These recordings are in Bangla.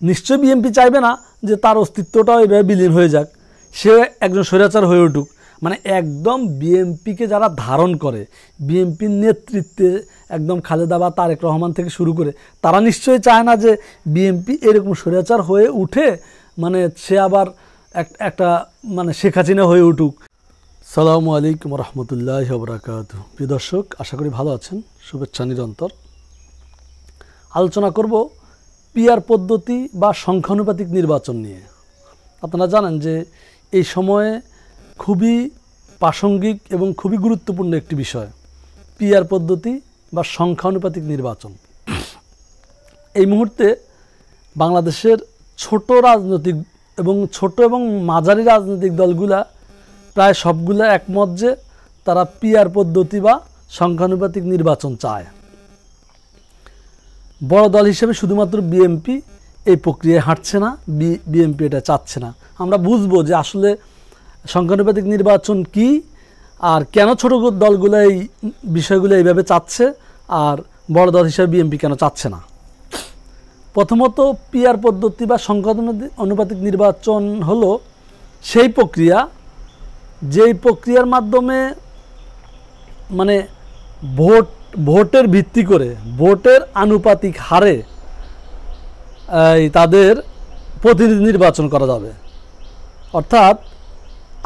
নিশ্চয়ই বিএনপি চাইবে না যে তার অস্তিত্বটাও এভাবে বিলীন হয়ে যাক, সে একজন স্বৈরাচার হয়ে উঠুক। মানে একদম বিএনপিকে যারা ধারণ করে, বিএনপির নেতৃত্বে একদম খালেদা বা তারেক রহমান থেকে শুরু করে, তারা নিশ্চয়ই চায় না যে বিএনপি এরকম স্বৈরাচার হয়ে উঠে, মানে সে আবার একটা মানে শেখ হাসিনা হয়ে উঠুক। সালামু আলাইকুম রহমতুল্লাহি ওয়া বারাকাতুহু। প্রিয় দর্শক, আশা করি ভালো আছেন, শুভেচ্ছা নিরন্তর। আলোচনা করব পিআর পদ্ধতি বা সংখ্যানুপাতিক নির্বাচন নিয়ে। আপনারা জানেন যে এই সময়ে খুবই প্রাসঙ্গিক এবং খুবই গুরুত্বপূর্ণ একটি বিষয় পিআর পদ্ধতি বা সংখ্যানুপাতিক নির্বাচন। এই মুহূর্তে বাংলাদেশের ছোট রাজনৈতিক এবং মাঝারি রাজনৈতিক দলগুলা প্রায় সবগুলা একমত যে তারা পিআর পদ্ধতি বা সংখ্যানুপাতিক নির্বাচন চায়। বড় দল হিসেবে শুধুমাত্র বিএনপি এই প্রক্রিয়ায় হাঁটছে না, বিএনপি এটা চাচ্ছে না। আমরা বুঝবো যে আসলে সংখ্যানুপাতিক নির্বাচন কি আর কেন ছোট দলগুলো এই বিষয়গুলো এইভাবে চাচ্ছে আর বড় দল হিসেবে বিএনপি কেন চাচ্ছে না। প্রথমত, পিআর পদ্ধতি বা সংখ্যানুপাতিক নির্বাচন হলো সেই প্রক্রিয়া যেই প্রক্রিয়ার মাধ্যমে মানে ভোটের ভিত্তি করে ভোটের আনুপাতিক হারে তাদের প্রতিনিধি নির্বাচন করা যাবে। অর্থাৎ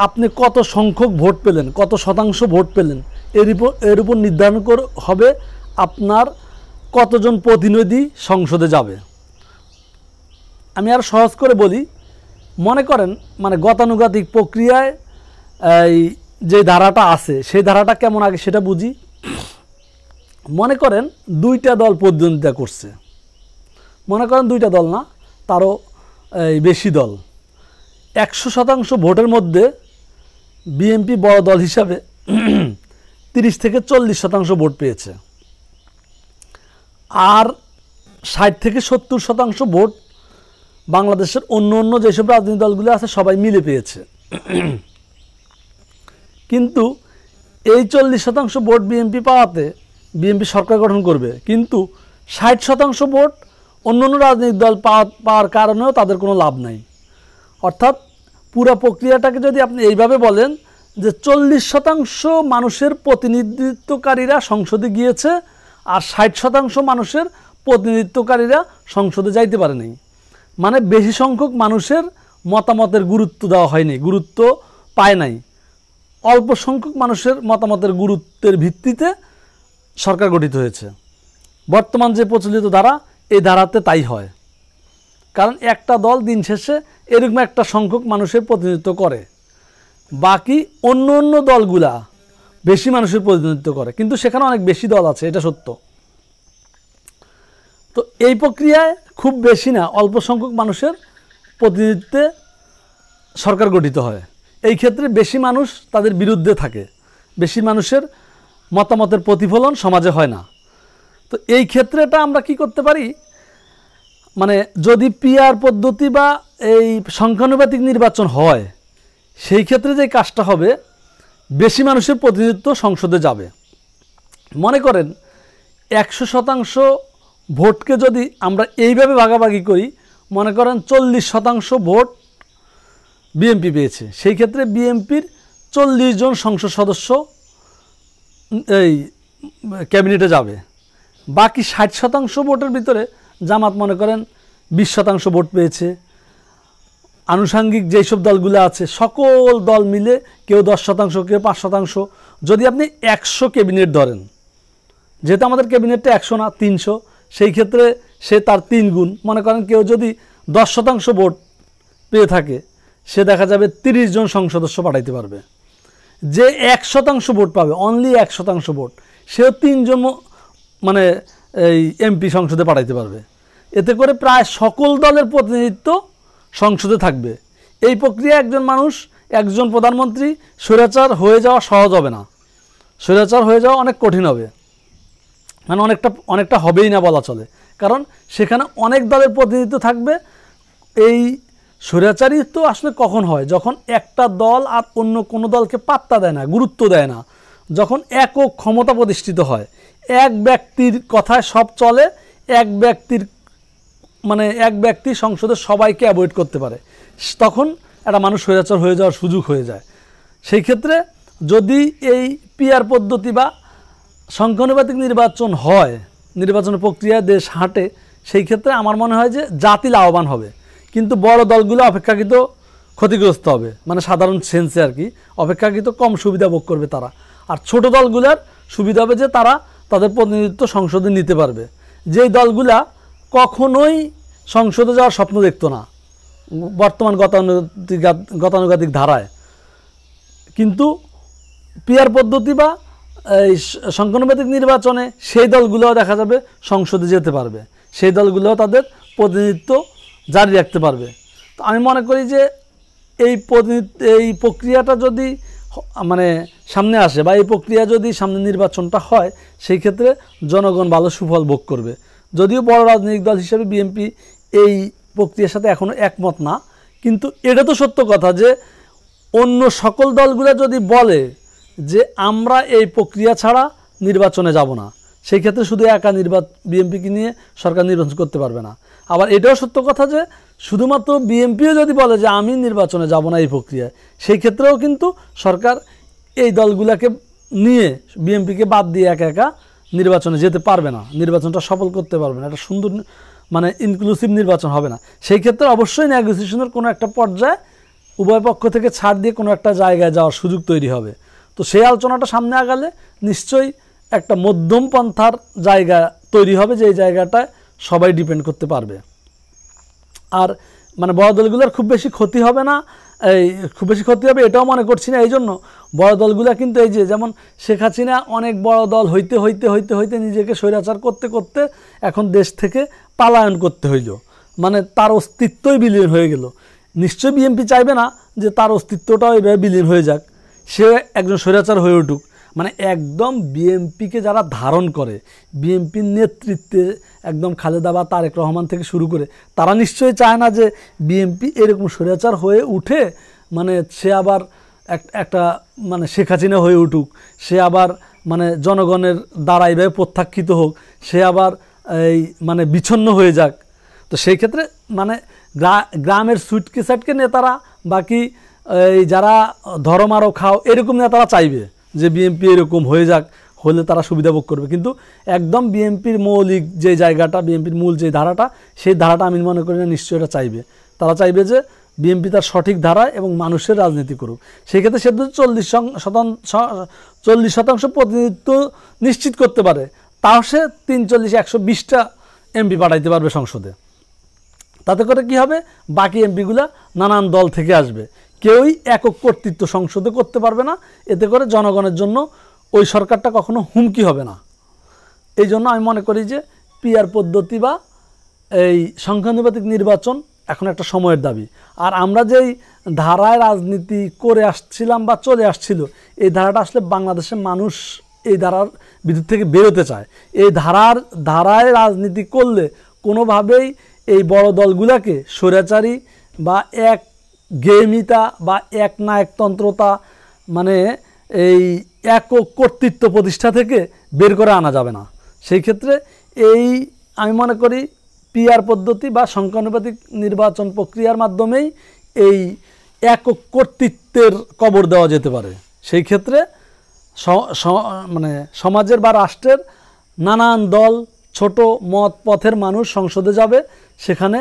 আপনি কত সংখ্যক ভোট পেলেন, কত শতাংশ ভোট পেলেন, এর উপর নির্ধারণ হবে আপনার কতজন প্রতিনিধি সংসদে যাবে। আমি আর সহজ করে বলি, মনে করেন মানে গতানুগতিক প্রক্রিয়ায় যে ধারাটা আছে সেই ধারাটা কেমন আগে সেটা বুঝি। মনে করেন দুইটা দল প্রতিদ্বন্দ্বিতা করছে, মনে করেন দুইটা দল না তারও বেশি দল। 100% ভোটের মধ্যে বিএনপি বড় দল হিসাবে 30 থেকে 40% ভোট পেয়েছে, আর 60 থেকে 70% ভোট বাংলাদেশের অন্য যেসব রাজনৈতিক দলগুলো আছে সবাই মিলে পেয়েছে। কিন্তু এই 40% ভোট বিএনপি পাওয়াতে বিএনপি সরকার গঠন করবে, কিন্তু 60% ভোট অন্য রাজনৈতিক দল পাওয়ার কারণেও তাদের কোনো লাভ নাই। অর্থাৎ পুরো প্রক্রিয়াটাকে যদি আপনি এইভাবে বলেন যে 40% মানুষের প্রতিনিধিত্বকারীরা সংসদে গিয়েছে আর 60% মানুষের প্রতিনিধিত্বকারীরা সংসদে যাইতে পারে নাই, মানে বেশি সংখ্যক মানুষের মতামতের গুরুত্ব দেওয়া হয়নি, গুরুত্ব পায় নাই। অল্প সংখ্যক মানুষের মতামতের গুরুত্বের ভিত্তিতে সরকার গঠিত হয়েছে। বর্তমান যে প্রচলিত ধারা, এই ধারাতে তাই হয়, কারণ একটা দল দিন শেষে এরকম একটা সংখ্যক মানুষের প্রতিনিধিত্ব করে, বাকি অন্য দলগুলা বেশি মানুষের প্রতিনিধিত্ব করে, কিন্তু সেখানে অনেক বেশি দল আছে, এটা সত্য। তো এই প্রক্রিয়ায় খুব বেশি না, অল্প সংখ্যক মানুষের প্রতিনিধিত্বে সরকার গঠিত হয়। এই ক্ষেত্রে বেশি মানুষ তাদের বিরুদ্ধে থাকে, বেশি মানুষের মতামতের প্রতিফলন সমাজে হয় না। তো এই ক্ষেত্রে এটা আমরা কি করতে পারি, মানে যদি পিআর পদ্ধতি বা এই সংখ্যানুপাতিক নির্বাচন হয়, সেই ক্ষেত্রে যে কাজটা হবে, বেশি মানুষের প্রতিনিধিত্ব সংসদে যাবে। মনে করেন 100% ভোটকে যদি আমরা এইভাবে ভাগাভাগি করি, মনে করেন 40% ভোট বিএনপি পেয়েছে, সেই ক্ষেত্রে বিএনপির 40 জন সংসদ সদস্য এই ক্যাবিনেটে যাবে। বাকি 60% ভোটের ভিতরে জামাত মনে করেন 20% ভোট পেয়েছে। আনুষঙ্গিক যেসব দলগুলো আছে সকল দল মিলে কেউ 10%, কেউ 5%। যদি আপনি 100 ক্যাবিনেট ধরেন, যেহেতু আমাদের ক্যাবিনেটটা 100 না 300, সেই ক্ষেত্রে সে তার 3 গুণ। মনে করেন কেউ যদি 10% ভোট পেয়ে থাকে, সে দেখা যাবে 30 জন সংসদ সদস্য পাঠাইতে পারবে। যে 1% ভোট পাবে, অনলি 1% ভোট, সেও 3 জন মানে এই এমপি সংসদে পাঠাইতে পারবে। এতে করে প্রায় সকল দলের প্রতিনিধিত্ব সংসদে থাকবে। এই প্রক্রিয়া একজন প্রধানমন্ত্রী স্বৈরাচার হয়ে যাওয়া সহজ হবে না, স্বৈরাচার হয়ে যাওয়া অনেক কঠিন হবে, মানে অনেকটা হবেই না বলা চলে, কারণ সেখানে অনেক দলের প্রতিনিধিত্ব থাকবে। এই স্বৈরাচারিত্ব আসলে কখন হয়, যখন একটা দল আর অন্য কোনো দলকে পাত্তা দেয় না, গুরুত্ব দেয় না, যখন একক ক্ষমতা প্রতিষ্ঠিত হয়, এক ব্যক্তির কথায় সব চলে, এক ব্যক্তির মানে এক ব্যক্তি সংসদে সবাইকে অ্যাভয়েড করতে পারে, তখন একটা মানুষ স্বৈরাচার হয়ে যাওয়ার সুযোগ হয়ে যায়। সেই ক্ষেত্রে যদি এই পিআর পদ্ধতি বা সংখ্যানুপাতিক নির্বাচন হয়, নির্বাচনের প্রক্রিয়ায় দেশ হাঁটে, সেই ক্ষেত্রে আমার মনে হয় যে জাতি লাভবান হবে, কিন্তু বড় দলগুলো অপেক্ষাকৃত ক্ষতিগ্রস্ত হবে, মানে সাধারণ সেন্সে আর কি অপেক্ষাকৃত কম সুবিধা ভোগ করবে তারা। আর ছোট দলগুলোর সুবিধা হবে যে তারা তাদের প্রতিনিধিত্ব সংসদে নিতে পারবে। যেই দলগুলা কখনোই সংসদে যাওয়ার স্বপ্ন দেখতো না বর্তমান গতানুগতিক ধারায়, কিন্তু পিআর পদ্ধতি বা এই সংখ্যানুপাতিক নির্বাচনে সেই দলগুলোও দেখা যাবে সংসদে যেতে পারবে, সেই দলগুলোও তাদের প্রতিনিধিত্ব জারি রাখতে পারবে। তো আমি মনে করি যে এই প্রক্রিয়াটা যদি মানে সামনে আসে বা এই প্রক্রিয়া যদি সামনে নির্বাচনটা হয়, সেই ক্ষেত্রে জনগণ ভালো সুফল ভোগ করবে। যদিও বড় রাজনৈতিক দল হিসেবে বিএনপি এই প্রক্রিয়ার সাথে এখনও একমত না, কিন্তু এটা তো সত্য কথা যে অন্য সকল দলগুলো যদি বলে যে আমরা এই প্রক্রিয়া ছাড়া নির্বাচনে যাব না, সেই ক্ষেত্রে শুধু একা বিএনপিকে নিয়ে সরকার নির্বাচন করতে পারবে না। আবার এটাও সত্য কথা যে শুধুমাত্র বিএনপিও যদি বলে যে আমি নির্বাচনে যাব না এই প্রক্রিয়ায়, সেই ক্ষেত্রেও কিন্তু সরকার এই দলগুলোকে নিয়ে বিএনপিকে বাদ দিয়ে একা একা নির্বাচনে যেতে পারবে না, নির্বাচনটা সফল করতে পারবে না, একটা সুন্দর মানে ইনক্লুসিভ নির্বাচন হবে না। সেই ক্ষেত্রে অবশ্যই নেগোসিয়েশনের কোনো একটা পর্যায়ে উভয় পক্ষ থেকে ছাড় দিয়ে কোনো একটা জায়গায় যাওয়ার সুযোগ তৈরি হবে। তো সেই আলোচনাটা সামনে আগালে নিশ্চয়ই একটা মধ্যম পন্থার জায়গা তৈরি হবে, যে এই জায়গাটায় সবাই ডিপেন্ড করতে পারবে। আর মানে বড় দলগুলোর খুব বেশি ক্ষতি হবে না, খুব বেশি ক্ষতি হবে এটাও মনে করছি না। এই জন্য বড় দলগুলো কিন্তু এই যে যেমন শেখ হাসিনা অনেক বড় দল হইতে হইতে হইতে হইতে নিজেকে স্বৈরাচার করতে করতে এখন দেশ থেকে পালায়ন করতে হইল, মানে তার অস্তিত্বই বিলীন হয়ে গেল। নিশ্চয়ই বিএনপি চাইবে না যে তার অস্তিত্বটাও এভাবে বিলীন হয়ে যাক, সে একজন স্বৈরাচার হয়ে উঠুক। মানে একদম বিএনপিকে যারা ধারণ করে, বিএনপির নেতৃত্বে একদম খালেদা বা তারেক রহমান থেকে শুরু করে, তারা নিশ্চয়ই চায় না যে বিএনপি এরকম স্বৈরাচার হয়ে উঠে, মানে সে আবার একটা মানে শেখ হাসিনা হয়ে উঠুক, সে আবার মানে জনগণের দ্বারা এইভাবে প্রত্যাখ্যিত হোক, সে আবার এই মানে বিচ্ছন্ন হয়ে যাক। তো সেই ক্ষেত্রে মানে গ্রামের সুটকে সাটকে নেতারা, বাকি এই যারা ধরো মারো খাও এরকম নেতারা চাইবে যে বিএনপি এরকম হয়ে যাক, হলে তারা সুবিধা ভোগ করবে। কিন্তু একদম বিএনপির মৌলিক যে জায়গাটা, বিএনপির মূল যে ধারাটা, সেই ধারাটা আমি মনে করি না নিশ্চয়ই এটা চাইবে। তারা চাইবে যে বিএনপি তার সঠিক ধারায় এবং মানুষের রাজনীতি করুক। সেই ক্ষেত্রে সে 40% প্রতিনিধিত্ব নিশ্চিত করতে পারে, তাও সে 43-120টা এমপি পাঠাইতে পারবে সংসদে। তাতে করে কি হবে, বাকি এমপিগুলা নানান দল থেকে আসবে, কেউই একক কর্তৃত্ব সংসদে করতে পারবে না। এতে করে জনগণের জন্য ওই সরকারটা কখনো হুমকি হবে না। এই জন্য আমি মনে করি যে পিআর পদ্ধতি বা এই সংখ্যানুপাতিক নির্বাচন এখন একটা সময়ের দাবি। আর আমরা যেই ধারায় রাজনীতি করে আসছিলাম বা চলে আসছিল, এই ধারাটা আসলে বাংলাদেশের মানুষ এই ধারার বিদ্যুৎ থেকে বেরোতে চায়। এই ধারায় রাজনীতি করলে কোনোভাবেই এই বড় দলগুলোকে স্বৈরাচারী বা এক গেমিতা বা এক নায়কতন্ত্রতা, মানে এই একক কর্তৃত্ব প্রতিষ্ঠা থেকে বের করে আনা যাবে না। সেই ক্ষেত্রে আমি মনে করি পিআর পদ্ধতি বা সংখ্যানুপাতিক নির্বাচন প্রক্রিয়ার মাধ্যমেই এই একক কর্তৃত্বের কবর দেওয়া যেতে পারে। সেই ক্ষেত্রে মানে সমাজের বা রাষ্ট্রের নানান দল, ছোট মত পথের মানুষ সংসদে যাবে, সেখানে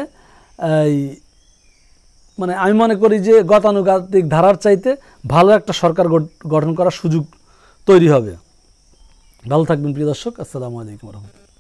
মানে আমি মনে করি যে গতানুগতিক ধারার চাইতে ভালো একটা সরকার গঠন করার সুযোগ তৈরি হবে। ভালো থাকবেন প্রিয় দর্শক, আসসালামু আলাইকুম রহমতুল্লাহ।